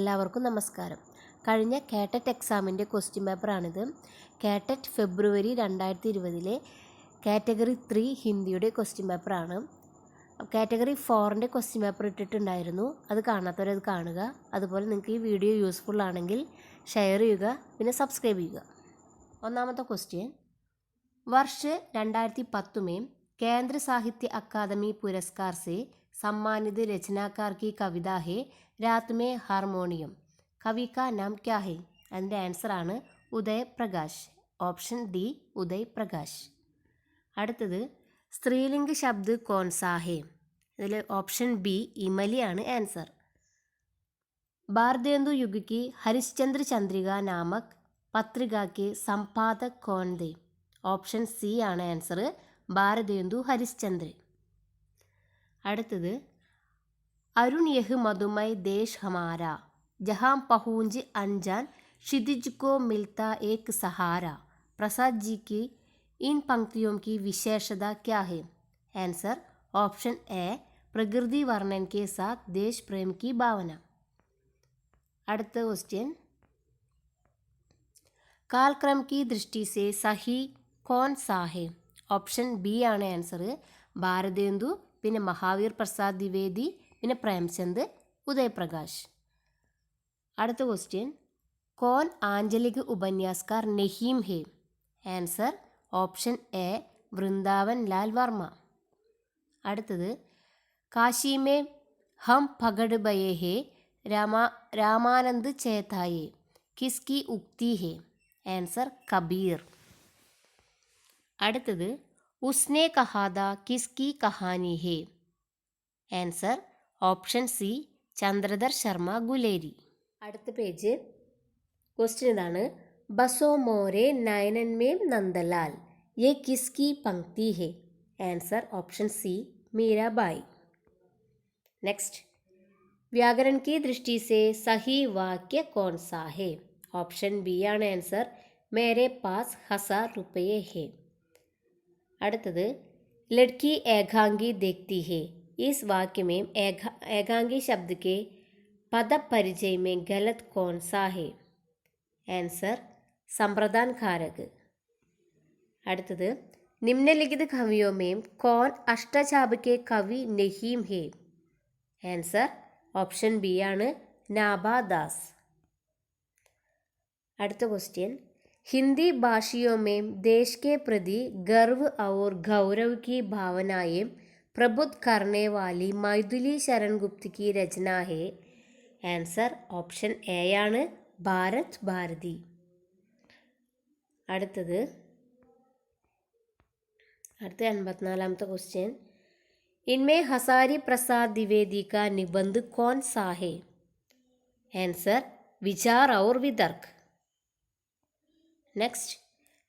എല്ലാവർക്കും നമസ്കാരം. കഴിഞ്ഞ കാറ്ററ്റ് എക്സാമിൻ്റെ ക്വസ്റ്റ്യൻ പേപ്പറാണിത്. കാറ്ററ്റ് ഫെബ്രുവരി 2020 കാറ്റഗറി 3 ഹിന്ദിയുടെ ക്വസ്റ്റ്യൻ പേപ്പറാണ്. കാറ്റഗറി 4ൻ്റെ ക്വസ്റ്റ്യൻ പേപ്പർ ഇട്ടിട്ടുണ്ടായിരുന്നു. അത് കാണാത്തവരത് കാണുക. അതുപോലെ നിങ്ങൾക്ക് ഈ വീഡിയോ യൂസ്ഫുൾ ആണെങ്കിൽ ഷെയർ ചെയ്യുക, പിന്നെ സബ്സ്ക്രൈബ് ചെയ്യുക. ഒന്നാമത്തെ ക്വസ്റ്റ്യൻ, वर्ष 2010 में केंद्र साहित्य अकादमी पुरस्कार से सम्मानित रचनाकार की कविता है रात में हारमोनियम. कवि का नाम क्या है? അതിൻ്റെ ആൻസർ ആണ് ഉദയ് പ്രകാശ്. Option D Uday Prakash. അടുത്തത്, സ്ത്രീലിംഗ ശബ്ദ് കോൺസാ ഹെ? ഇതിൽ ഓപ്ഷൻ ബി ഇമലിയാണ് ആൻസർ. भारतेंदु युग की हरिश्चंद्र चंद्रिका नामक पत्रिका के संपादक कौन थे? ഓപ്ഷൻ സി ആണ് ആൻസർ, ഭാരതേന്ദു ഹരിശ്ചന്ദ്ര. അടുത്തത്, അരുൺ യഹ് മധുമൈ ദേശ് ഹമാര ജഹാം പഹൂഞ്ച് അൻജാൻ क्षितिज को मिलता एक सहारा. प्रसाद जी की इन पंक्तियों की विशेषता क्या है? आंसर ऑप्शन ए प्रकृति वर्णन के साथ देश प्रेम की भावना. അടുത്ത क्वेश्चन, कालक्रम की दृष्टि से सही कौन सा है? ഓപ്ഷൻ ബി ആണ് ആൻസർ, ഭാരതേന്ദു, പിന്നെ മഹാവീർ പ്രസാദ് ദ്വിവേദി, പിന്നെ പ്രേംചന്ദ്, ഉദയപ്രകാശ്. അടുത്ത ക്വസ്റ്റ്യൻ, कौन आंचलिक उपन्यासकार नहीं है? Answer option A Vrindavan Lal Varma. അടുത്തത്, കാശി മേ ഹം പകഡ് ബയെ ഹെ രാമാനന്ദ് ചേതായെ കിസ്കി ഉക്തി ഹെ? ആൻസർ കബീർ. അടുത്തത്, ഉസ്നെ കഹാദ കിസ്കി കഹാനി ഹെ? Answer option C Chandradhar Sharma Guleri. അടുത്ത പേജ് ക്വസ്റ്റ്യൻ ഇതാണ്, ബസോ മോരെ നയനൻ മേം നന്ദലാൽ യെ കിസ്കി പങ്ക്തി ഹെ? Answer option C Mirabai. Next, വ്യാകരൺ की दृष्टि से सही वाक्य कौन सा है? ഓപ്ഷൻ ബി ആണ് ആൻസർ, മേരെ പാസ് 1000 रुपये है. അടുത്തത്, लड़की एकांगी देखती है इस वाक्य में एकांगी शब्द के पद परिचय में गलत कौन सा है? आंसर संप्रदान कारक. അടുത്തത്, निम्नलिखित कवियों में कौन अष्टचाप के कवि नहीं है? आंसर ऑप्शन बी ആണ് നാബാദാസ്. അടുത്ത क्वेश्चन, हिंदी भाषियों में देश के प्रति गर्व और गौरव की भावनाएं प्रबुद्ध करने वाली मैथिली शरण गुप्त की रचना है? आंसर ഓപ്ഷൻ എ ആണ് ഭാരത് ഭാരതി. അടുത്തത് 84ാമത്തെ क्वेश्चन, इनमें हजारी प्रसाद द्विवेदी का निबंध कौन सा है? आंसर विचार और वितर्क. नेक्स्ट,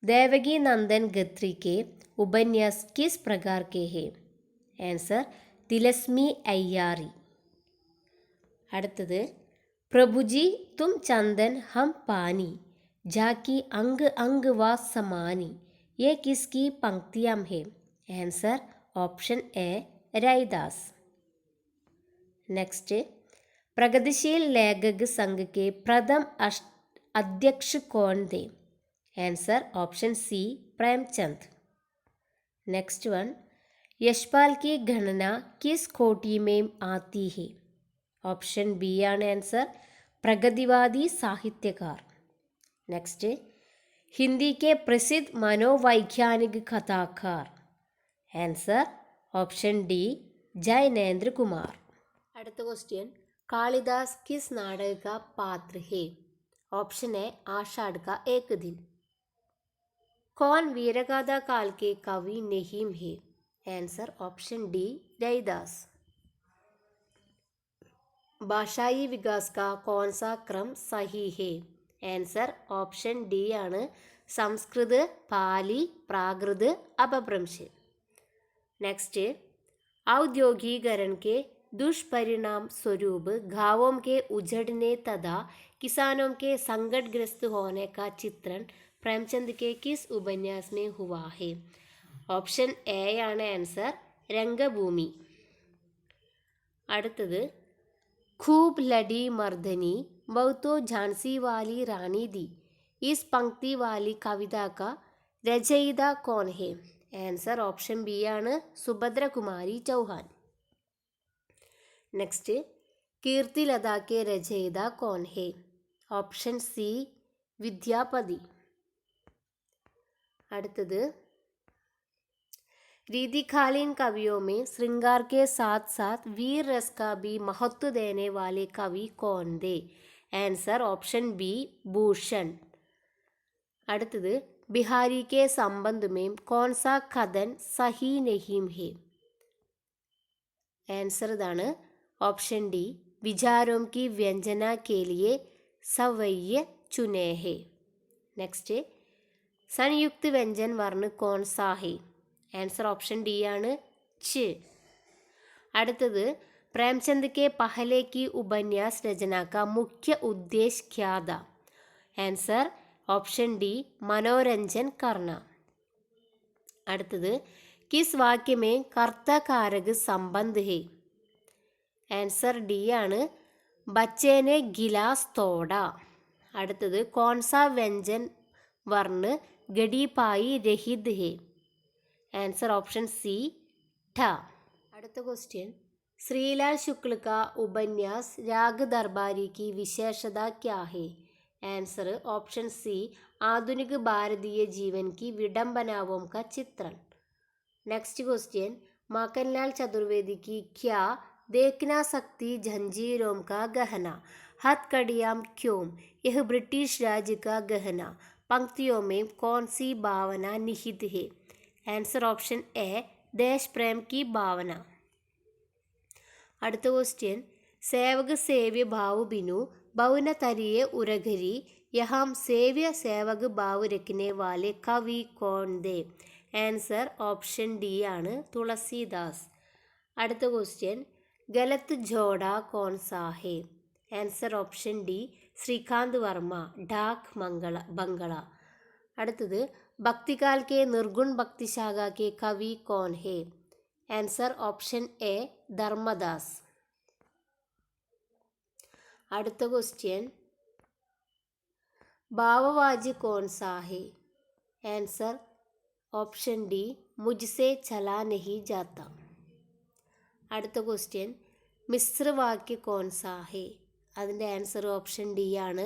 देवकी नंदन गत्री के उपन्यास किस प्रकार के हैं? आंसर तिलस्मी अय्यारी. അടുത്തത്, प्रभुजी तुम चंदन हम पानी जाकी अंग अंग वा समानी ये किसकी पंक्तियां हैं? Answer option A Raidas. Next, प्रगतिशील लेखक संघ के प्रथम अध्यक्ष कौन थे? Answer option C Premchand. Next one, Yashpal की गणना किस कोटि में आती है? ऑप्शन बी ആണ് ആൻസർ, प्रगतिवादी साहित्यकार. नेक्स्ट, हिंदी के प्रसिद्ध मनोवैज्ञानिक कथाकार? Answer option D Jainendra Kumar. അടുത്ത क्वेश्चन, कालिदास किस नाटक का पात्र है? ऑप्शन ए आषाढ़ का एक दिन. कौन वीरगाथा काल के कवि नहीं है? Answer option D Raidas. भाषाई विकास का कौन सा क्रम सही है? आंसर ऑप्शन डी ആണ് സംസ്കൃത, പാലി, പ്രാകൃത്, अपभ्रंश. नेक्स्ट, औद्योगिकरण के दुष्परिणाम स्वरूप गांवों के उजड़ने तथा किसानों के संकटग्रस्त होने का चित्रण प्रेमचंद के किस उपन्यास में हुआ है? ऑप्शन ए ആണ് ആൻസർ, രംഗഭൂമി. അടുത്തത്, खूब लड़ी मर्दनी वो तो झांसी वाली रानी दी। इस पंक्ति वाली कविता का രചയിതാ कौन है? ആൻസർ ഓപ്ഷൻ ബി ആണ് സുഭദ്രകുമാരി ചൗഹാൻ. നെക്സ്റ്റ്, കീർത്തിലത കെ രചയിതാ कौन है? Option C Vidyapati. അടുത്തത്, रीतिकालीन कवियों में श्रृंगार के साथ साथ वीर रस का भी महत्व देने वाले कवि कौन थे? Answer option B Bhushan. അടുത്തത്, बिहारी के संबंध में कौन सा कथन सही नहीं है? आंसर ഇതാണ് ऑप्शन डी विचारों की व्यंजना के लिए सवैय चुने हैं. नेक्स्ट, संयुक्त व्यंजन वर्ण कौन सा है? आंसर ऑप्शन डी ആണ് च. അടുത്തത്, प्रेमचंद के पहले की उपन्यास रचना का मुख्य उद्देश्य क्या था? आंसर ऑप्शन डी मनोरंजन करना. അടുത്തത്, किस वाक्य में कर्ता कारक संबंध है? आंसर डी ആണ് बच्चे ने गिलास तोड़ा. അടുത്തത്, कौन सा व्यंजन वर्ण गड़ीपाई रहित है? आंसर ऑप्शन सी ठ. അടുത്ത क्वेश्चन, श्रीलाल शुक्ल का उपन्यास राग दरबारी की विशेषता क्या है? आंसर ऑप्शन सी आधुनिक भारतीय जीवन की विडंबनाओं का चित्रण. नेक्स्ट क्वेश्चन, माखनलाल चतुर्वेदी की क्या देखना सकती जंजीरों का गहना, हथकड़ियाँ क्यों, यह ब्रिटिश राज का गहना, पंक्तियों में कौन सी भावना निहित है? आंसर ऑप्शन ए देश प्रेम की भावना. അടുത്ത क्वेश्चन, सेवक सेव्य भाव बिनु भवन तरिये उरघरी यहाँ सेव्य सेवक भाव रखने वाले कवि कौन थे? आंसर ऑप्शन डी ആണ് തുളസീദാസ്. അടുത്ത क्वेश्चन, गलत जोड़ा कौन सा है? Answer option D Shrikant Verma Dak Bangla. അടുത്തത്, भक्तिकाल के निर्गुण भक्ति शाखा के कवि कौन है? Answer option A Dharmadas. അടുത്ത क्वेश्चन, भाववाजी कौन सा है? आंसर ऑप्शन डी मुझसे चला नहीं जाता. അടുത്ത क्वेश्चन, मिश्र वाक्य कौन सा है? അതിൻ്റെ ആൻസർ ഓപ്ഷൻ ഡി ആണ്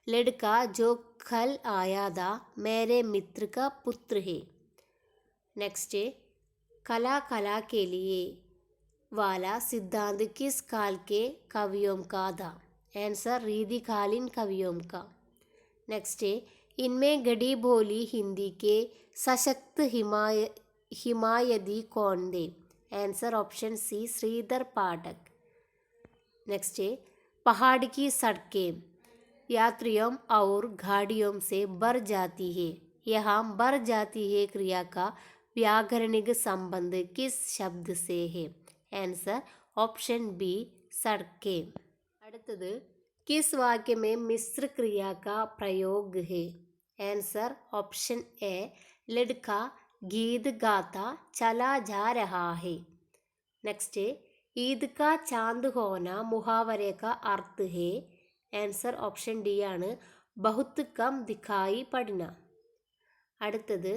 लड़का जो कल आया था मेरे मित्र का पुत्र है. नेक्स्ट, कला कला के लिए वाला सिद्धांत किस काल के कवियों का था? आंसर रीतिकालीन कवियों का. नेक्स्ट, इनमें गड़ी बोली हिंदी के सशक्त हिमायती कौन थे? आंसर ऑप्शन सी श्रीधर पाठक. नेक्स्ट, पहाड़ की सड़कें यात्रियों और गाड़ियों से भर जाती है, यहाँ भर जाती है क्रिया का व्याकरणिक संबंध किस शब्द से है? आंसर ऑप्शन बी सड़कें. അടുത്തത്, किस वाक्य में मिश्र क्रिया का प्रयोग है? आंसर ऑप्शन ए लड़का गीत गाता चला जा रहा है. नेक्स्ट, ईद का चांद होना मुहावरे का अर्थ है. आंसर ऑप्शन डी ആണ് बहुत कम दिखाई पड़ना. അടുത്തത്,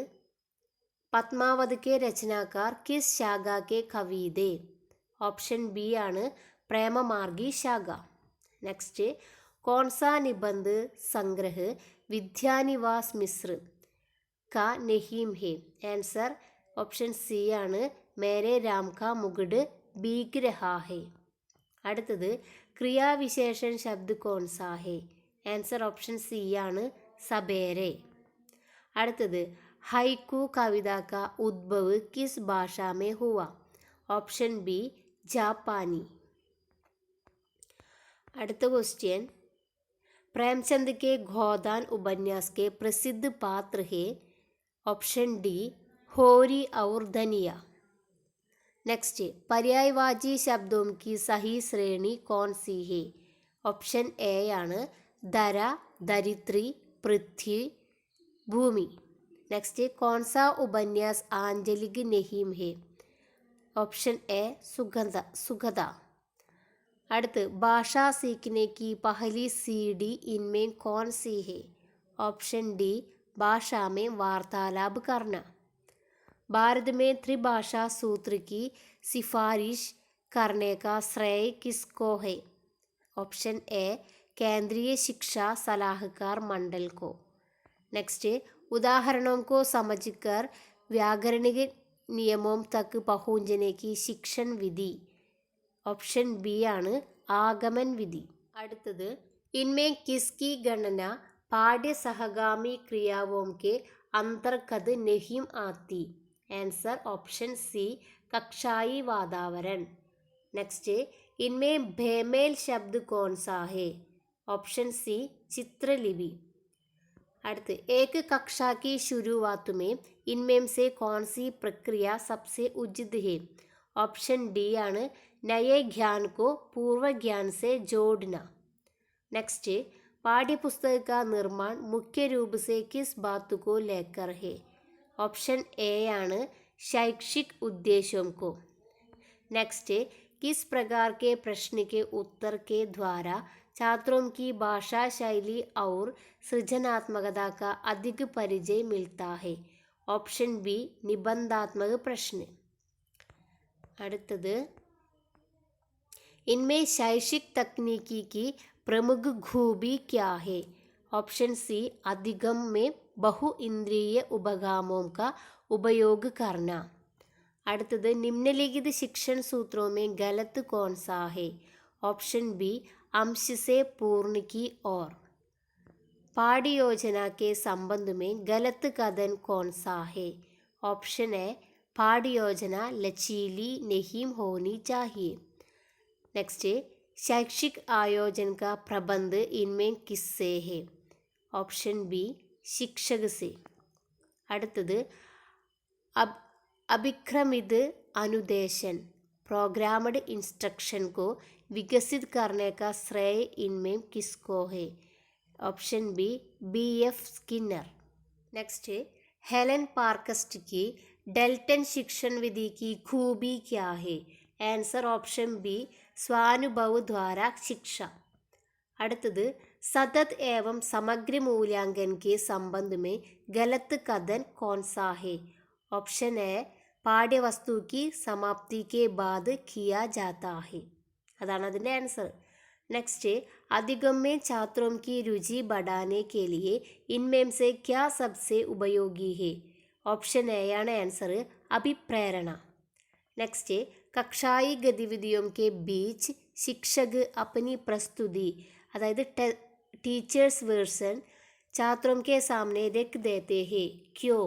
पद्मावत के रचनाकार किस शाखा के कवि थे? ऑप्शन बी ആണ് प्रेममार्गी शाखा. नेक्स्ट, कौन सा निबंध संग्रह विद्यानिवास मिश्र का नहीं है? आंसर ऑप्शन सी ആണ് मेरे राम का मुकुट भीग रहा है. അടുത്തത്, क्रियाविशेषण शब्द कौन सा है? आंसर ऑप्शन सी ആണ് सबेरे. അടുത്തത്, हाइकू कविता का उद्भव किस भाषा में हुआ? ऑप्शन बी जापानी. അടുത്ത क्वेश्चन, प्रेमचंद के गोदान उपन्यास के प्रसिद्ध पात्र है? ऑप्शन डी होरी और धनिया. नेक्स्ट, पर्यायवाची शब्दों की सही श्रेणी कौन सी है? ऑप्शन ए ആണ് ധര ധരിത്രി पृथ्वी भूमि. नेक्स्ट, कौन सा उपन्यास आंचलिक नहीं है? ऑप्शन ए सुगधा. അടുത്ത് ഭാഷा सीखने की पहली सीढ़ी इनमें कौन सी है? ऑप्शन डी भाषा में वार्तालाप करना। भारत में त्रिभाषा सूत्र की सिफारिश करने का श्रेय किसको है? ऑप्शन ए केंद्रीय शिक्षा सलाहकार मंडल को। नेक्स्ट उदाहरणों को समझकर व्याकरणिक नियमों तक पहुंचने की शिक्षण विधि। ऑप्शन बी ആണ് ആഗമൻ വിധി. അടുത്തത് इनमें किसकी गणना पाठ्य सहगामी क्रियाओं के अंतर्गत नहीं आती? आंसर ऑप्शन सी कक्षाई वातावरण। नेक्स्ट इनमें बेमेल शब्द कौन सा है? ऑप्शन सी चित्रलिपि। അടുത്ത് एक कक्षा की शुरुआत में इनमें से कौन सी प्रक्रिया सबसे उचित है? ऑप्शन डी ആണ് नए ज्ञान को पूर्व ज्ञान से जोड़ना। नेक्स्ट पाठ्य पुस्तक का निर्माण मुख्य रूप से किस बात को लेकर है? ऑप्शन ए ആണ് शैक्षिक उद्देश्यों को। नेक्स्ट किस प्रकार के प्रश्न के उत्तर के द्वारा छात्रों की भाषा शैली और सृजनात्मकता का अधिक परिचय मिलता है? ऑप्शन बी निबंधात्मक प्रश्न। അടുത്തത് इनमें शैक्षिक तकनीकी की प्रमुख खूबी क्या है? ऑप्शन सी अधिगम में बहु इंद्रिय उपगमों का उपयोग करना। അടുത്തത് निम्नलिखित शिक्षण सूत्रों में गलत कौन सा है? ऑप्शन बी अंश से पूर्ण की ओर। पाठ्य योजना के संबंध में गलत कथन कौन सा है? ऑप्शन ए पाठ्य योजना लचीली नहीं होनी चाहिए। नेक्स्ट शैक्षिक आयोजन का प्रबंध इनमें किससे है? ऑप्शन बी शिक्षक से। അടുത്തത് अभिक्रमित अनुदेशन प्रोग्राम्ड इंस्ट्रक्शन को विकसित करने का श्रेय इनमें किसको है? Option B B.F. Skinner. Next Helen Parkhurst की डेल्टन शिक्षण विधि की खूबी क्या है? आंसर ऑप्शन बी स्वानुभव द्वारा शिक्षा। അടുത്തത് सतत एवं समग्र मूल्यांकन के संबंध में गलत कथन कौन सा है? ऑप्शन ए पाठ्य वस्तु की समाप्ति के बाद किया जाता है। അതാണ് അതിൻ്റെ ആൻസർ. नेक्स्ट अधिगम में छात्रों की रुचि बढ़ाने के लिए इनमें से क्या सबसे उपयोगी है? ऑप्शन ए ആണ് ആൻസർ अभिप्रेरणा। नेक्स्ट कक्षाई गतिविधियों के बीच शिक्षक अपनी प्रस्तुति अदायद टीचर्स वर्सन छात्रों के सामने रख देते हैं क्यों?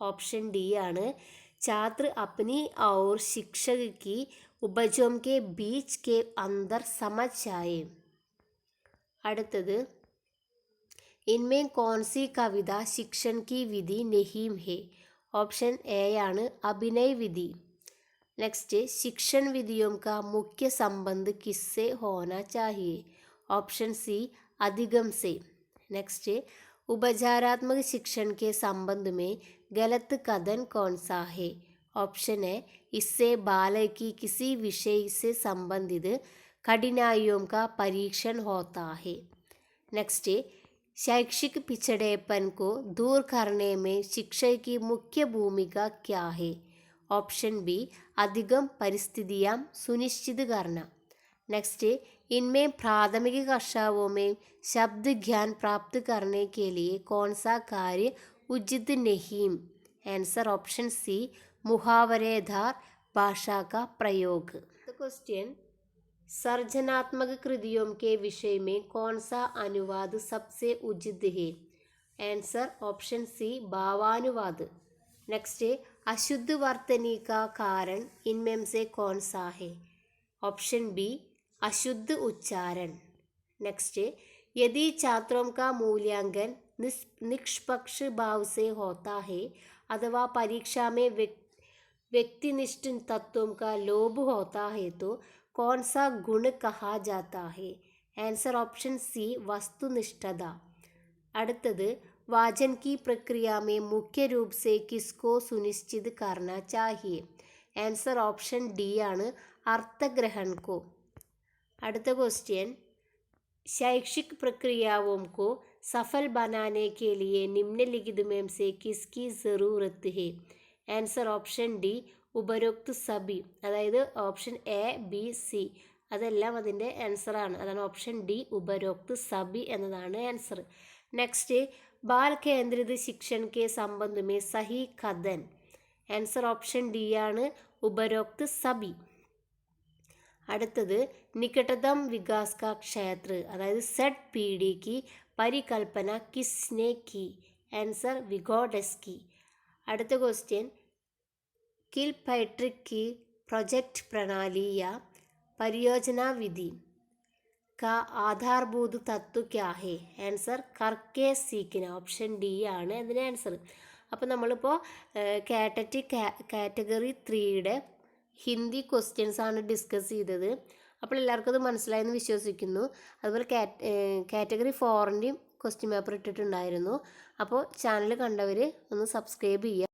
ऑप्शन डी ആണ് छात्र अपनी और शिक्षक की उपजों के बीच के अंदर समझ आए। അടുത്തത് इनमें कौन सी कविता शिक्षण की विधि नहीं है? ऑप्शन ए ആണ് अभिनय विधि। नेक्स्ट शिक्षण विधियों का मुख्य संबंध किससे होना चाहिए? ऑप्शन सी अधिगम से। नेक्स्ट उपचारात्मक शिक्षण के संबंध में गलत कथन कौन सा है? ऑप्शन है इससे बालक की किसी विषय से संबंधित कठिनाइयों का परीक्षण होता है। नेक्स्ट शैक्षिक पिछड़ेपन को दूर करने में शिक्षक की मुख्य भूमिका क्या है? ऑप्शन बी अधिगम परिस्थितियां सुनिश्चित करना। नेक्स्ट इनमें प्राथमिक कक्षाओं में शब्द ज्ञान प्राप्त करने के लिए कौन सा कार्य उचित नहीं? आंसर ऑप्शन सी मुहावरेदार भाषा का प्रयोग। क्वेश्चन सर्जनात्मक कृतियों के विषय में कौन सा अनुवाद सबसे उचित है? आंसर ऑप्शन सी भावानुवाद। नेक्स्ट अशुद्ध वर्तनी का कारण इनमें से कौन सा है? ऑप्शन बी अशुद्ध उच्चारण। नेक्स्ट यदि छात्रों का मूल्यांकन निष्पक्ष भाव से होता है अथवा परीक्षा में व्यक्तिनिष्ठ तत्वों का लोभ होता है तो कौन सा गुण कहा जाता है? आंसर ऑप्शन सी वस्तुनिष्ठता। അടുത്തത് वाचन की प्रक्रिया में मुख्य रूप से किसको सुनिश्चित करना चाहिए? आंसर ऑप्शन डी ആണ് अर्थग्रहण को। അടുത്ത क्वेश्चन, शैक्षिक प्रक्रियाओं को सफल बनाने के लिए निम्नलिखित में से किसकी ज़रूरत है? ആൻസർ ഓപ്ഷൻ ഡി ഉപരോക്ത് സബി. അതായത് ഓപ്ഷൻ എ ബി സി അതെല്ലാം അതിൻ്റെ ആൻസറാണ്. അതാണ് ഓപ്ഷൻ ഡി ഉപരോക്ത് സബി എന്നതാണ് ആൻസർ. നെക്സ്റ്റ്, ബാൽ കേന്ദ്രിത് ശിക്ഷൺ കെ സംബന്ധ മേ സഹി കഥൻ. ആൻസർ ഓപ്ഷൻ ഡി ആണ് ഉപരോക്ത് സബി. അടുത്തത്, നികടതം വികാസ് കാ ക്ഷേത്ര അതായത് സെഡ് പി ഡി की പരികൽപ്പന കിസ്നെ की. ആൻസർ വിഗോഡസ്കി. അടുത്ത ക്വസ്റ്റ്യൻ, किलपैट्रिक की प्रोजेक्ट प्रणाली या परियोजना विधि का आधारभूत तत्व क्या है? ആൻസർ കർക്കെ സീക്കിന. ഓപ്ഷൻ ഡി ആണ് അതിൻ്റെ ആൻസർ. അപ്പോൾ നമ്മളിപ്പോൾ കാറ്റഗറി 3യുടെ ഹിന്ദി ക്വസ്റ്റ്യൻസ് ആണ് ഡിസ്കസ് ചെയ്തത്. അപ്പോൾ എല്ലാവർക്കും അത് മനസ്സിലായെന്ന് വിശ്വസിക്കുന്നു. അതുപോലെ കാറ്റഗറി 4ൻ്റെയും ക്വസ്റ്റ്യൻ പേപ്പർ ഇട്ടിട്ടുണ്ടായിരുന്നു. അപ്പോൾ ചാനൽ കണ്ടവർ ഒന്ന് സബ്സ്ക്രൈബ് ചെയ്യുക.